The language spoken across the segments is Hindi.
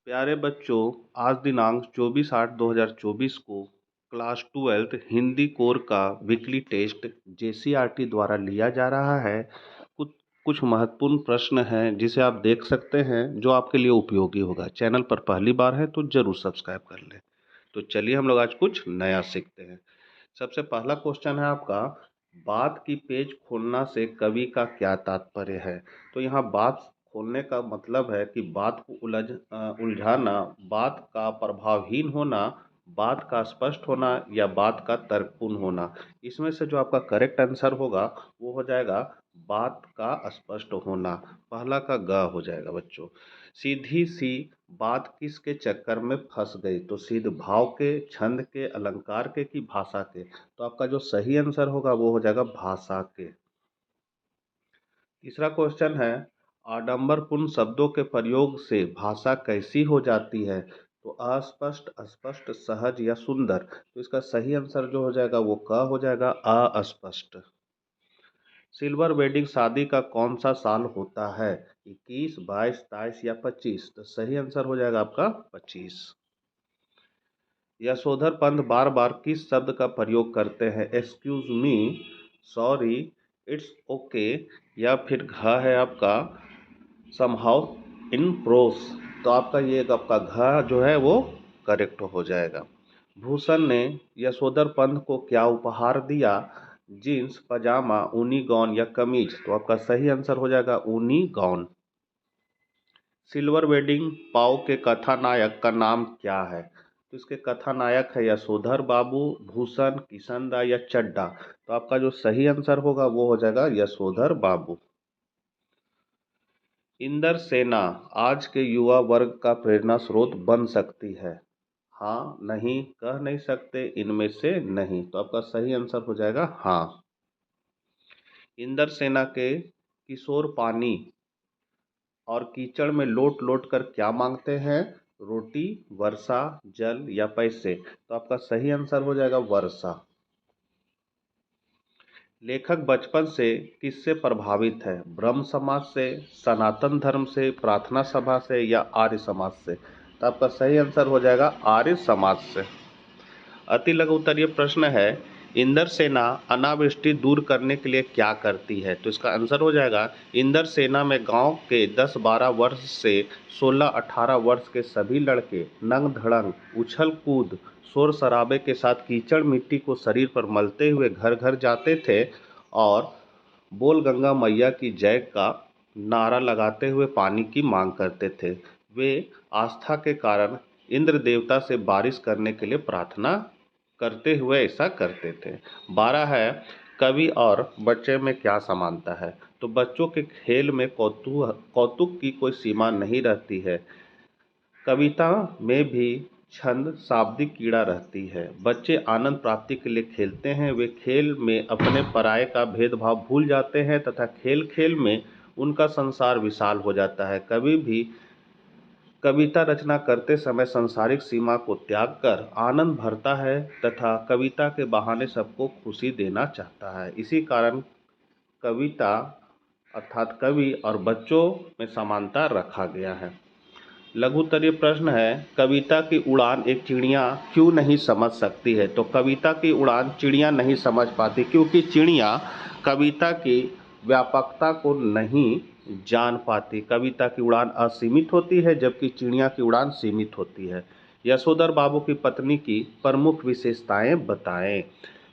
प्यारे बच्चों, आज दिनांक 24/8/2024 को क्लास 12 हिंदी कोर का वीकली टेस्ट जेसीईआरटी द्वारा लिया जा रहा है। कुछ कुछ महत्वपूर्ण प्रश्न हैं जिसे आप देख सकते हैं, जो आपके लिए उपयोगी होगा। चैनल पर पहली बार है तो जरूर सब्सक्राइब कर लें। तो चलिए हम लोग आज कुछ नया सीखते हैं। सबसे पहला क्वेश्चन है आपका, बात की पेज खोलना से कवि का क्या तात्पर्य है। तो यहाँ बात खोलने का मतलब है कि बात को उलझाना, बात का प्रभावहीन होना, बात का स्पष्ट होना या बात का तर्कपूर्ण होना। इसमें से जो आपका करेक्ट आंसर होगा वो हो जाएगा बात का स्पष्ट होना। पहला का ग हो जाएगा बच्चों। सीधी सी बात किसके चक्कर में फंस गई। तो सीध भाव के, छंद के, अलंकार के कि भाषा के। तो आपका जो सही आंसर होगा वो हो जाएगा भाषा के। तीसरा क्वेश्चन है, आडंबरपूर्ण शब्दों के प्रयोग से भाषा कैसी हो जाती है। तो अस्पष्ट, अस्पष्ट, सहज या सुंदर। तो इसका सही आंसर जो हो जाएगा वो क हो जाएगा, अस्पष्ट। सिल्वर वेडिंग शादी का कौन सा साल होता है। 21, 22, 23 या 25। तो सही आंसर हो जाएगा आपका 25। यशोधर पंत बार बार किस शब्द का प्रयोग करते हैं। Excuse me, sorry, it's okay या फिर घ है आपका समहाउ इन प्रोस। तो आपका ये आपका घ जो है वो करेक्ट हो जाएगा। भूषण ने यशोधर पंत को क्या उपहार दिया। जीन्स, पजामा, ऊनी गाउन या कमीज। तो आपका सही आंसर हो जाएगा ऊनी गाउन। सिल्वर वेडिंग पाव के कथानायक का नाम क्या है। तो इसके कथानायक है यशोधर बाबू, भूषण, किशनदा या चड्डा। तो आपका जो सही आंसर होगा वो हो जाएगा यशोधर बाबू। इंदर सेना आज के युवा वर्ग का प्रेरणा स्रोत बन सकती है। हाँ, नहीं, कह नहीं सकते, इनमें से नहीं। तो आपका सही आंसर हो जाएगा हाँ। इंदर सेना के किशोर पानी और कीचड़ में लोट लोट कर क्या मांगते हैं। रोटी, वर्षा, जल या पैसे। तो आपका सही आंसर हो जाएगा वर्षा। लेखक बचपन से किससे प्रभावित है। ब्रह्म समाज से, सनातन धर्म से, प्रार्थना सभा से या आर्य समाज से। तो आपका सही आंसर हो जाएगा आर्य समाज से। अति लघु उत्तरीय प्रश्न है, इंदर सेना अनावृष्टि दूर करने के लिए क्या करती है। तो इसका आंसर हो जाएगा, इंदर सेना में गांव के 10-12 वर्ष से 16-18 वर्ष के सभी लड़के नंग धड़ंग, उछल कूद, शोर शराबे के साथ कीचड़ मिट्टी को शरीर पर मलते हुए घर घर जाते थे और बोल गंगा मैया की जय का नारा लगाते हुए पानी की मांग करते थे। वे आस्था के कारण इंद्र देवता से बारिश करने के लिए प्रार्थना करते हुए ऐसा करते थे। 12 है, कवि और बच्चे में क्या समानता है। तो बच्चों के खेल में कौतुक की कोई सीमा नहीं रहती है। कविता में भी छंद, शाब्दिक कीड़ा रहती है। बच्चे आनंद प्राप्ति के लिए खेलते हैं। वे खेल में अपने पराये का भेदभाव भूल जाते हैं तथा खेल खेल में उनका संसार विशाल हो जाता है। कभी भी कविता रचना करते समय सांसारिक सीमा को त्याग कर आनंद भरता है तथा कविता के बहाने सबको खुशी देना चाहता है। इसी कारण कविता अर्थात कवि और बच्चों में समानता रखा गया है। लघु उत्तरीय प्रश्न है, कविता की उड़ान एक चिड़िया क्यों नहीं समझ सकती है। तो कविता की उड़ान चिड़िया नहीं समझ पाती क्योंकि चिड़िया कविता की व्यापकता को नहीं जान पाती। कविता की उड़ान असीमित होती है जबकि चिड़िया की उड़ान सीमित होती है। यशोधर बाबू की पत्नी की प्रमुख विशेषताएं बताएं।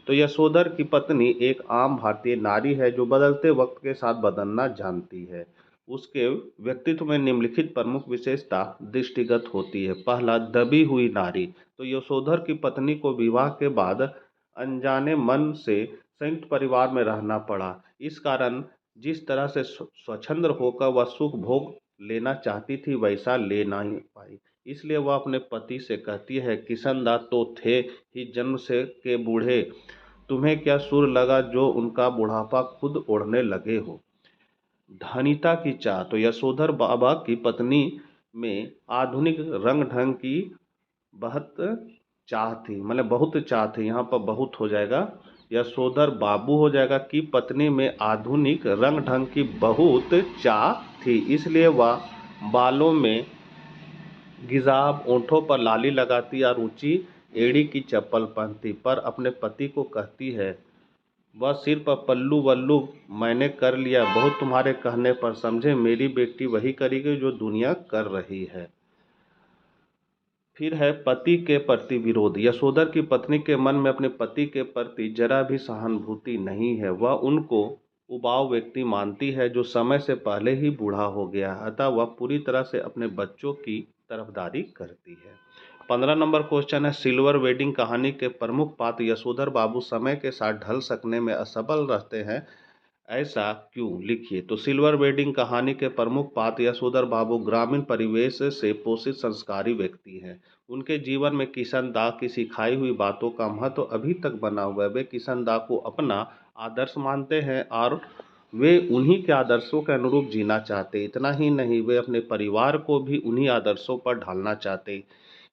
तो यशोधर की पत्नी एक आम भारतीय नारी है जो बदलते वक्त के साथ बदलना जानती है। उसके व्यक्तित्व में निम्नलिखित प्रमुख विशेषता दृष्टिगत होती है। पहला, दबी हुई नारी। तो यशोधर की पत्नी को विवाह के बाद अनजाने मन से संयुक्त परिवार में रहना पड़ा। इस कारण जिस तरह से स्वतंत्र होकर वह सुख भोग लेना चाहती थी वैसा ले नहीं पाई। इसलिए वह अपने पति से कहती है, किशनदा तो थे ही जन्म से के बूढ़े, तुम्हें क्या सुर लगा जो उनका बुढ़ापा खुद ओढ़ने लगे हो। धनिता की चाह। तो यशोधर बाबा की पत्नी में आधुनिक रंग ढंग की बहुत चाह थी, मतलब बहुत चाह थी। यहाँ पर बहुत हो जाएगा, यशोधर बाबू हो जाएगा कि पत्नी में आधुनिक रंग ढंग की बहुत चाह थी, इसलिए वह बालों में गिजाब ओंठों पर लाली लगाती और ऊंची एड़ी की चप्पल पहनती, पर अपने पति को कहती है वह सिर पर पल्लू वल्लू मैंने कर लिया, बहुत तुम्हारे कहने पर, समझे मेरी बेटी वही करेगी जो दुनिया कर रही है। फिर है पति के प्रति विरोध। यशोधर की पत्नी के मन में अपने पति के प्रति जरा भी सहानुभूति नहीं है। वह उनको उबाऊ व्यक्ति मानती है जो समय से पहले ही बूढ़ा हो गया है, अतः वह पूरी तरह से अपने बच्चों की तरफदारी करती है। 15 नंबर क्वेश्चन है, सिल्वर वेडिंग कहानी के प्रमुख पात्र यशोधर बाबू समय के साथ ढल सकने में असफल रहते हैं, ऐसा क्यों? लिखिए। तो सिल्वर वेडिंग कहानी के प्रमुख पात्र यशोधर बाबू ग्रामीण परिवेश से पोषित संस्कारी व्यक्ति हैं। उनके जीवन में किशन दा की सिखाई हुई बातों का महत्व अभी तक बना हुआ है। वे किशन दा को अपना आदर्श मानते हैं और वे उन्हीं के आदर्शों के अनुरूप जीना चाहते। इतना ही नहीं, वे अपने परिवार को भी उन्हीं आदर्शों पर ढालना चाहते।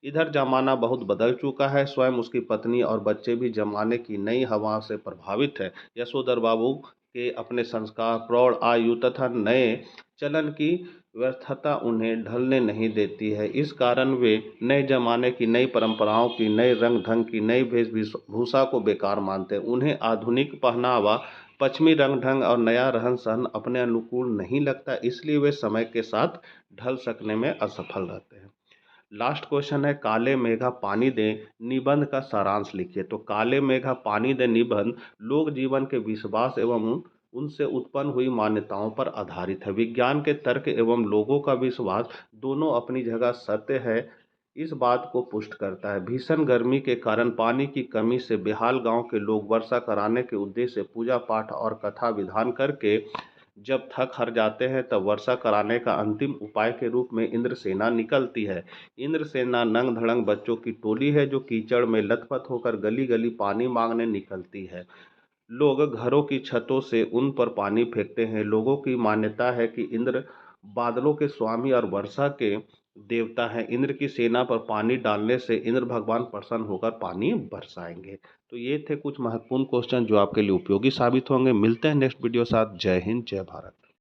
इधर जमाना बहुत बदल चुका है, स्वयं उसकी पत्नी और बच्चे भी जमाने की नई हवा से प्रभावित है। यशोधर बाबू के अपने संस्कार, प्रौढ़ आयु तथा नए चलन की व्यर्थता उन्हें ढलने नहीं देती है। इस कारण वे नए जमाने की नई परंपराओं की, नए रंग ढंग की, नई वेशभूषा को बेकार मानते हैं। उन्हें आधुनिक पहनावा, पश्चिमी रंग ढंग और नया रहन सहन अपने अनुकूल नहीं लगता, इसलिए वे समय के साथ ढल सकने में असफल रहते हैं। लास्ट क्वेश्चन है, काले मेघा पानी दे निबंध का सारांश लिखिए। तो काले मेघा पानी दे निबंध लोक जीवन के विश्वास एवं उनसे उत्पन्न हुई मान्यताओं पर आधारित है। विज्ञान के तर्क एवं लोगों का विश्वास दोनों अपनी जगह सत्य है, इस बात को पुष्ट करता है। भीषण गर्मी के कारण पानी की कमी से बेहाल गांव के लोग वर्षा कराने के उद्देश्य से पूजा पाठ और कथा विधान करके जब थक हार जाते हैं, तब वर्षा कराने का अंतिम उपाय के रूप में इंद्रसेना निकलती है। इंद्रसेना नंग धड़ंग बच्चों की टोली है जो कीचड़ में लथपथ होकर गली गली पानी मांगने निकलती है। लोग घरों की छतों से उन पर पानी फेंकते हैं। लोगों की मान्यता है कि इंद्र बादलों के स्वामी और वर्षा के देवता हैं। इंद्र की सेना पर पानी डालने से इंद्र भगवान प्रसन्न होकर पानी बरसाएंगे। तो ये थे कुछ महत्वपूर्ण क्वेश्चन जो आपके लिए उपयोगी साबित होंगे। मिलते हैं नेक्स्ट वीडियो साथ। जय हिंद, जय भारत।